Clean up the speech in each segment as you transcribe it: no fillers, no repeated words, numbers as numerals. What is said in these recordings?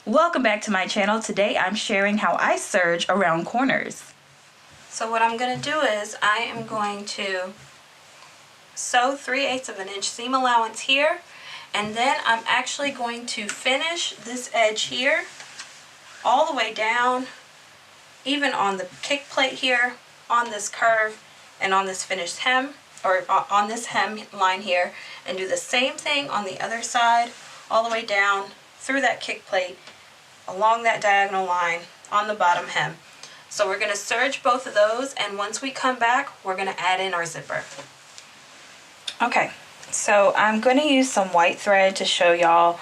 Welcome back to my channel. Today I'm sharing how I serge around corners. So what I'm going to do is I am going to sew 3/8 of an inch seam allowance here, and then I'm actually going to finish this edge here all the way down, even on the kick plate here, on this curve, and on this finished hem, or on this hem line here, and do the same thing on the other side, all the way down through that kick plate, along that diagonal line on the bottom hem. So we're going to serge both of those, and once we come back, we're going to add in our zipper. Okay, so I'm going to use some white thread to show y'all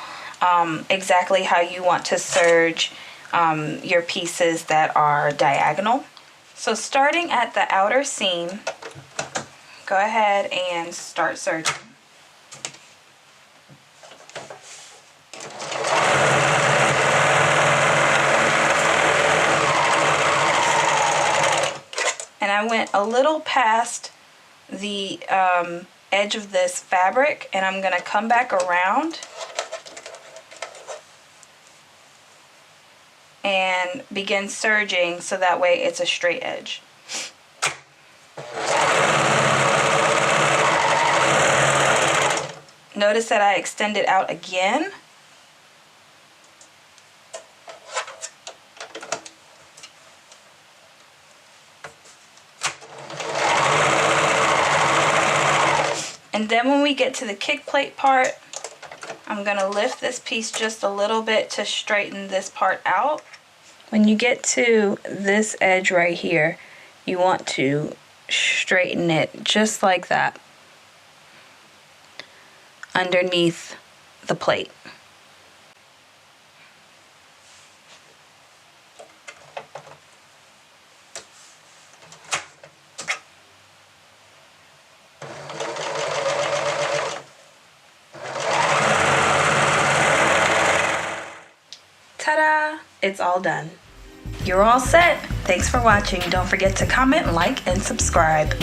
exactly how you want to serge your pieces that are diagonal. So starting at the outer seam, go ahead and start serging. And I went a little past the edge of this fabric, and I'm going to come back around and begin serging so that way it's a straight edge. Notice that I extended out again. And then when we get to the kick plate part, I'm going to lift this piece just a little bit to straighten this part out. When you get to this edge right here, you want to straighten it just like that underneath the plate. Ta-da! It's all done. You're all set. Thanks for watching. Don't forget to comment, like, and subscribe.